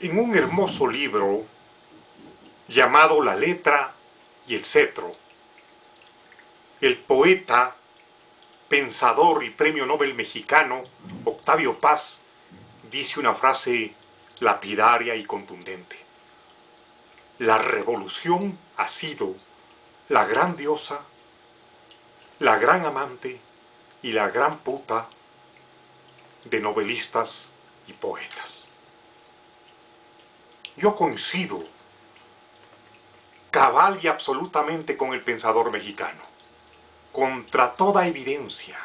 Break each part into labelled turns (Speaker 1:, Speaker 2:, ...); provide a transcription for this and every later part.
Speaker 1: En un hermoso libro llamado La letra y el cetro, el poeta, pensador y premio Nobel mexicano Octavio Paz dice una frase lapidaria y contundente: la revolución ha sido la gran diosa, la gran amante y la gran puta de novelistas y poetas. Yo coincido cabal y absolutamente con el pensador mexicano. Contra toda evidencia,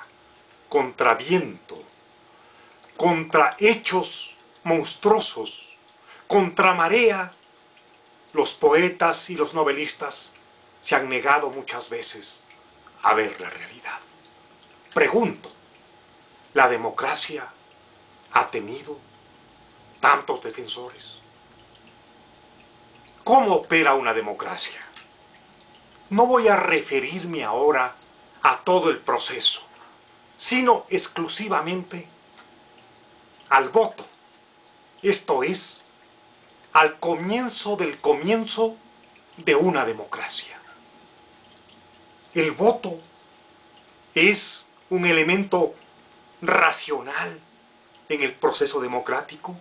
Speaker 1: contra viento, contra hechos monstruosos, contra marea, los poetas y los novelistas se han negado muchas veces a ver la realidad. Pregunto, ¿la democracia ha tenido tantos defensores? ¿Cómo opera una democracia? No voy a referirme ahora a todo el proceso, sino exclusivamente al voto. Esto es, al comienzo del comienzo de una democracia. El voto es un elemento racional en el proceso democrático,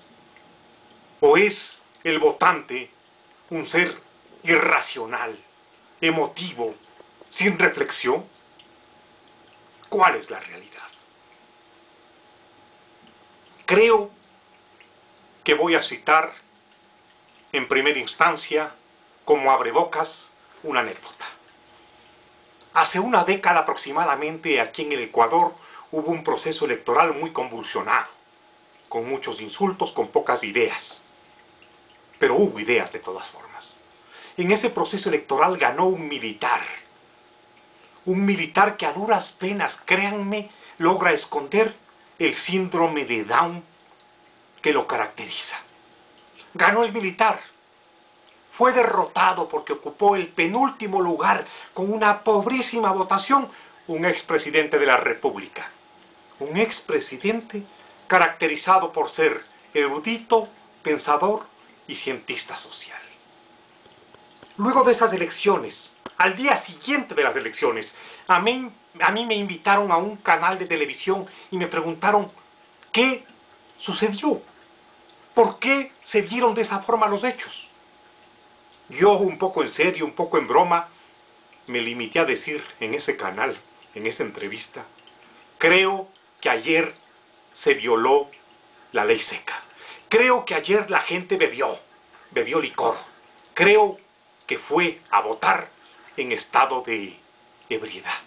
Speaker 1: o es el votante un ser irracional, emotivo, sin reflexión. ¿Cuál es la realidad? Creo que voy a citar en primera instancia, como abrebocas, una anécdota. Hace una década aproximadamente, aquí en el Ecuador, hubo un proceso electoral muy convulsionado, con muchos insultos, con pocas ideas. Pero hubo ideas de todas formas. En ese proceso electoral ganó un militar que a duras penas, créanme, logra esconder el síndrome de Down que lo caracteriza. Ganó el militar. Fue derrotado porque ocupó el penúltimo lugar con una pobrísima votación un expresidente de la República. Un expresidente caracterizado por ser erudito, pensador y cientista social. Luego de esas elecciones, al día siguiente de las elecciones, a mí me invitaron a un canal de televisión y me preguntaron qué sucedió, por qué se dieron de esa forma los hechos. Yo, un poco en serio, un poco en broma, me limité a decir en ese canal, en esa entrevista: creo que ayer se violó la ley seca. Creo que ayer la gente bebió licor. Creo que fue a votar en estado de ebriedad.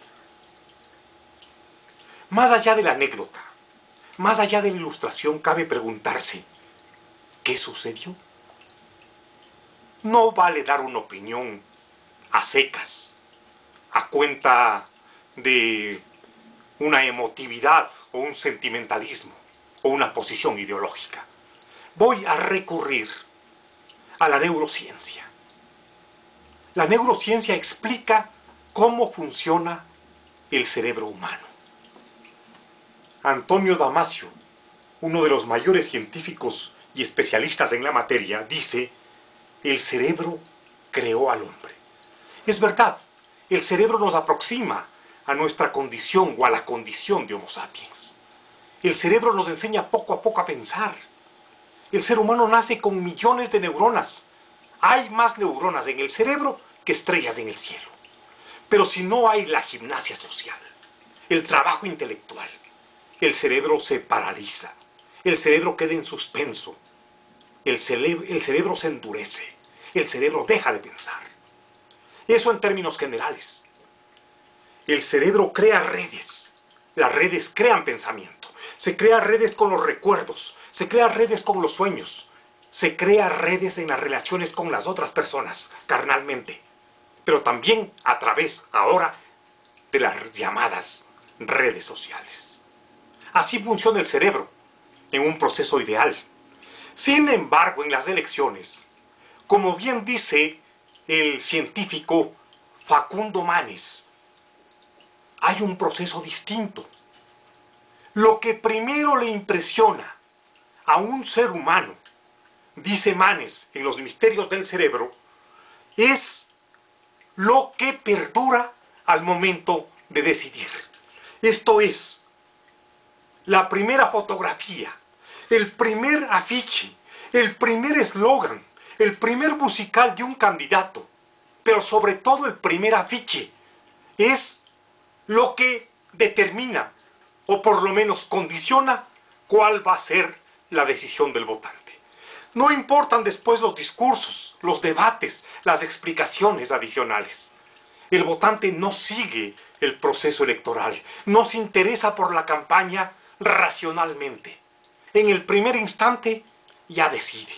Speaker 1: Más allá de la anécdota, más allá de la ilustración, cabe preguntarse: ¿qué sucedió? No vale dar una opinión a secas, a cuenta de una emotividad o un sentimentalismo o una posición ideológica. Voy a recurrir a la neurociencia. La neurociencia explica cómo funciona el cerebro humano. Antonio Damasio, uno de los mayores científicos y especialistas en la materia, dice: el cerebro creó al hombre. Es verdad, el cerebro nos aproxima a nuestra condición o a la condición de Homo sapiens. El cerebro nos enseña poco a poco a pensar. El ser humano nace con millones de neuronas. Hay más neuronas en el cerebro que estrellas en el cielo. Pero si no hay la gimnasia social, el trabajo intelectual, el cerebro se paraliza, el cerebro queda en suspenso, el cerebro se endurece, el cerebro deja de pensar. Eso en términos generales. El cerebro crea redes, las redes crean pensamiento, se crean redes con los recuerdos, se crean redes con los sueños, se crean redes en las relaciones con las otras personas, carnalmente, pero también a través, ahora, de las llamadas redes sociales. Así funciona el cerebro, en un proceso ideal. Sin embargo, en las elecciones, como bien dice el científico Facundo Manes, hay un proceso distinto. Lo que primero le impresiona a un ser humano dice Manes en Los misterios del cerebro, es lo que perdura al momento de decidir. Esto es, la primera fotografía, el primer afiche, el primer eslogan, el primer musical de un candidato, pero sobre todo el primer afiche, es lo que determina, o por lo menos condiciona, cuál va a ser la decisión del votante. No importan después los discursos, los debates, las explicaciones adicionales. El votante no sigue el proceso electoral, no se interesa por la campaña racionalmente. En el primer instante ya decide.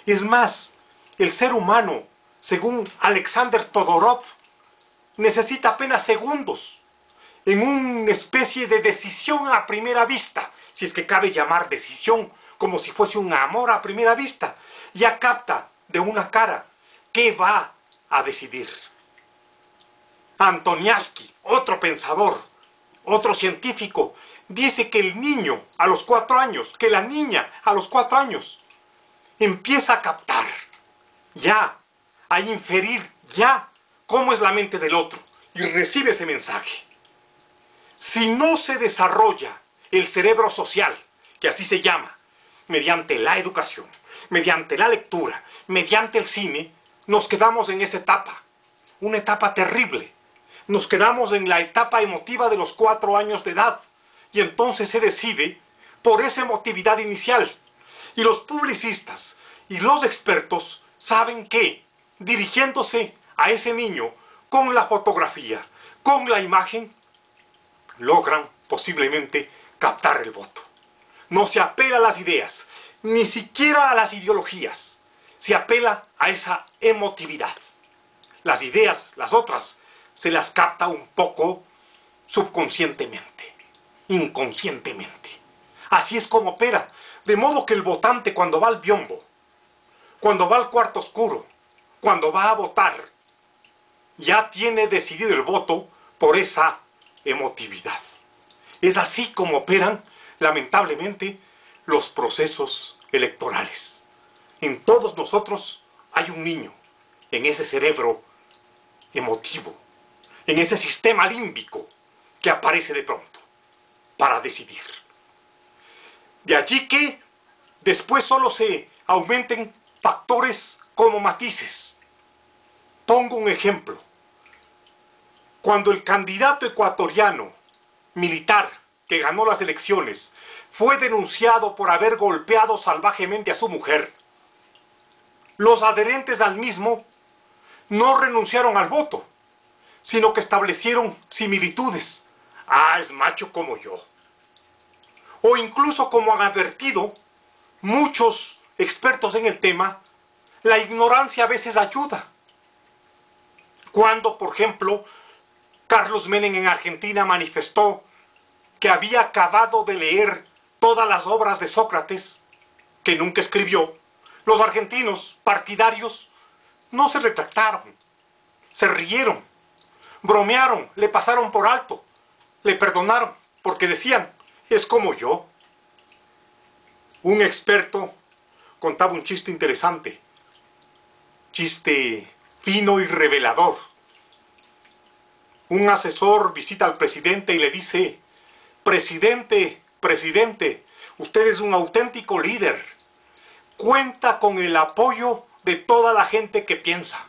Speaker 1: Es más, el ser humano, según Alexander Todorov, necesita apenas segundos en una especie de decisión a primera vista, si es que cabe llamar decisión, como si fuese un amor a primera vista. Ya capta de una cara qué va a decidir. Antoniavski, otro pensador, otro científico, dice que el niño a los 4 años, que la niña a los 4 años, empieza a captar, ya, a inferir ya cómo es la mente del otro y recibe ese mensaje. Si no se desarrolla el cerebro social, que así se llama, mediante la educación, mediante la lectura, mediante el cine, nos quedamos en esa etapa, una etapa terrible. Nos quedamos en la etapa emotiva de los 4 años de edad y entonces se decide por esa emotividad inicial. Y los publicistas y los expertos saben que, dirigiéndose a ese niño con la fotografía, con la imagen, logran posiblemente captar el voto. No se apela a las ideas, ni siquiera a las ideologías. Se apela a esa emotividad. Las ideas, las otras, se las capta un poco subconscientemente, inconscientemente. Así es como opera. De modo que el votante, cuando va al biombo, cuando va al cuarto oscuro, cuando va a votar, ya tiene decidido el voto por esa emotividad. Es así como operan, lamentablemente, los procesos electorales. En todos nosotros hay un niño, en ese cerebro emotivo, en ese sistema límbico que aparece de pronto para decidir. De allí que después solo se aumenten factores como matices. Pongo un ejemplo. Cuando el candidato ecuatoriano militar que ganó las elecciones fue denunciado por haber golpeado salvajemente a su mujer, los adherentes al mismo no renunciaron al voto, sino que establecieron similitudes. Ah, es macho como yo. O incluso, como han advertido muchos expertos en el tema, la ignorancia a veces ayuda. Cuando, por ejemplo, Carlos Menem en Argentina manifestó que había acabado de leer todas las obras de Sócrates, que nunca escribió, los argentinos partidarios no se retractaron, se rieron, bromearon, le pasaron por alto, le perdonaron, porque decían, es como yo. Un experto contaba un chiste interesante, chiste fino y revelador. Un asesor visita al presidente y le dice, presidente, presidente, usted es un auténtico líder, cuenta con el apoyo de toda la gente que piensa.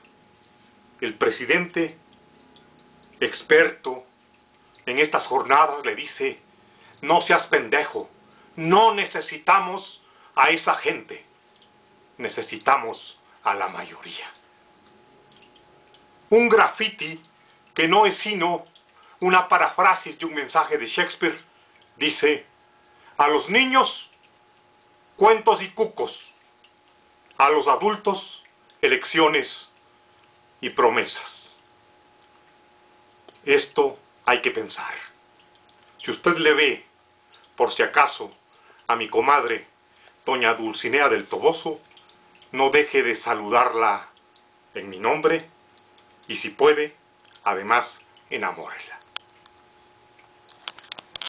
Speaker 1: El presidente, experto en estas jornadas, le dice, no seas pendejo, no necesitamos a esa gente, necesitamos a la mayoría. Un graffiti, que no es sino una paráfrasis de un mensaje de Shakespeare, dice, a los niños, cuentos y cucos, a los adultos, elecciones y promesas. Esto hay que pensar. Si usted le ve, por si acaso, a mi comadre, doña Dulcinea del Toboso, no deje de saludarla en mi nombre y, si puede, además, enamórela.